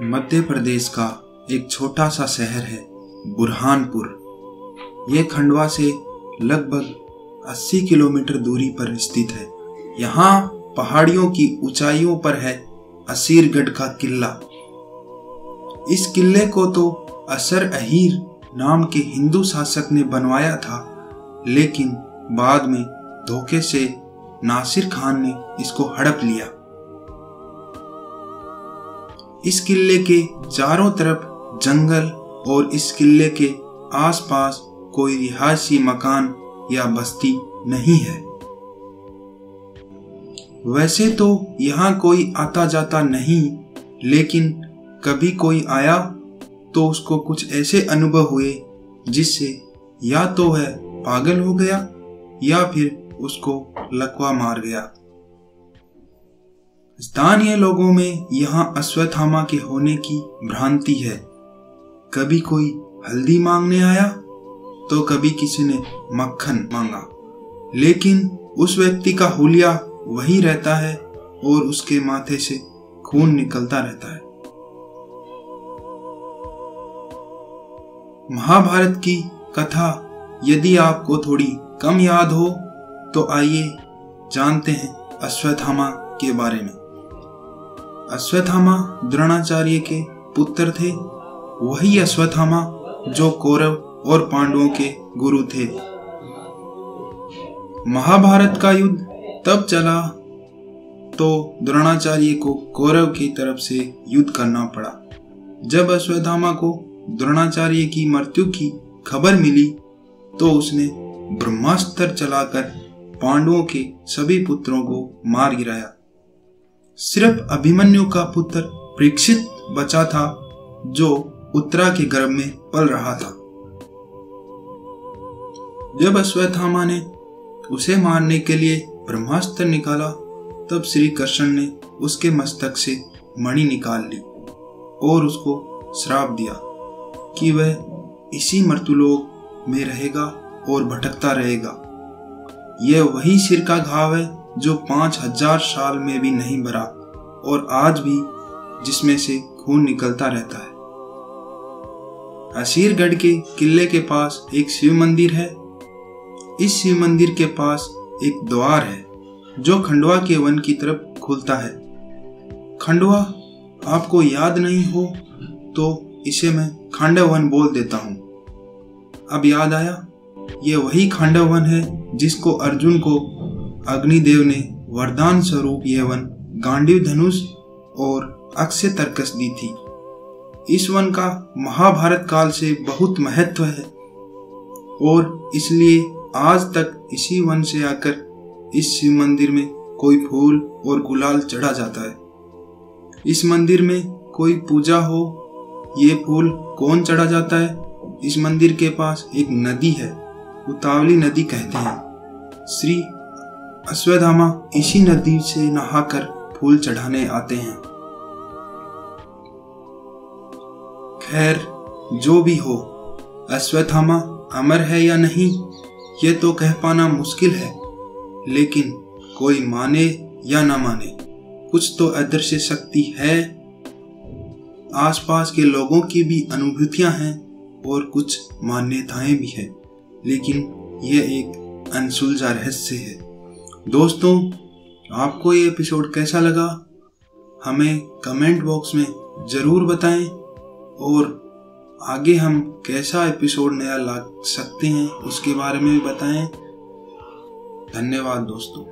मध्य प्रदेश का एक छोटा सा शहर है बुरहानपुर। ये खंडवा से लगभग 80 किलोमीटर दूरी पर स्थित है। यहाँ पहाड़ियों की ऊंचाइयों पर है असीरगढ़ का किला। इस किले को तो असर अहीर नाम के हिंदू शासक ने बनवाया था, लेकिन बाद में धोखे से नासिर खान ने इसको हड़प लिया। इस किले के चारों तरफ जंगल और इस किले के आसपास कोई रिहायशी मकान या बस्ती नहीं है। वैसे तो यहाँ कोई आता जाता नहीं, लेकिन कभी कोई आया तो उसको कुछ ऐसे अनुभव हुए जिससे या तो वह पागल हो गया या फिर उसको लकवा मार गया। स्थानीय लोगों में यहाँ अश्वत्थामा के होने की भ्रांति है। कभी कोई हल्दी मांगने आया तो कभी किसी ने मक्खन मांगा, लेकिन उस व्यक्ति का हुलिया वही रहता है और उसके माथे से खून निकलता रहता है। महाभारत की कथा यदि आपको थोड़ी कम याद हो तो आइए जानते हैं अश्वत्थामा के बारे में। अश्वत्थामा द्रोणाचार्य के पुत्र थे। वही अश्वत्थामा जो कौरव और पांडवों के गुरु थे। महाभारत का युद्ध तब चला तो द्रोणाचार्य को कौरव की तरफ से युद्ध करना पड़ा। जब अश्वत्थामा को द्रोणाचार्य की मृत्यु की खबर मिली तो उसने ब्रह्मास्त्र चलाकर पांडवों के सभी पुत्रों को मार गिराया। सिर्फ अभिमन्यु का पुत्र परीक्षित बचा था जो उत्तरा के गर्भ में पल रहा था। जब अश्वत्थामा ने उसे मारने के लिए ब्रह्मास्त्र निकाला तब श्री कृष्ण ने उसके मस्तक से मणि निकाल ली और उसको श्राप दिया कि वह इसी मर्त्युलोक में रहेगा और भटकता रहेगा। यह वही सिर का घाव है जो 5000 साल में भी नहीं भरा और आज भी जिसमें से खून निकलता रहता है। असीरगढ़ के किले के पास एक शिव मंदिर है। इस शिव मंदिर के पास एक द्वार है जो खंडवा के वन की तरफ खुलता है। खंडवा आपको याद नहीं हो तो इसे मैं खांडव वन बोल देता हूँ। अब याद आया? ये वही खांडव वन है जिसको अर्जुन को अग्निदेव ने वरदान स्वरूप यह वन गांडीव धनुष और अक्षय तरकस दी थी। इस वन का महाभारत काल से बहुत महत्व है और इसलिए आज तक इसी वन से आकर इस शिव मंदिर में कोई फूल और गुलाल चढ़ा जाता है। इस मंदिर में कोई पूजा हो, ये फूल कौन चढ़ा जाता है? इस मंदिर के पास एक नदी है, उतावली नदी कहते हैं। श्री अश्वत्थामा इसी नदी से नहाकर फूल चढ़ाने आते हैं। खैर जो भी हो, अश्वत्थामा अमर है या नहीं ये तो कह पाना मुश्किल है, लेकिन कोई माने या ना माने कुछ तो अदृश्य शक्ति है। आसपास के लोगों की भी अनुभूतियां हैं और कुछ मान्यताएं भी हैं, लेकिन यह एक अनसुलझा रहस्य है। दोस्तों, आपको ये एपिसोड कैसा लगा हमें कमेंट बॉक्स में ज़रूर बताएं और आगे हम कैसा एपिसोड नया ला सकते हैं उसके बारे में भी बताएं। धन्यवाद दोस्तों।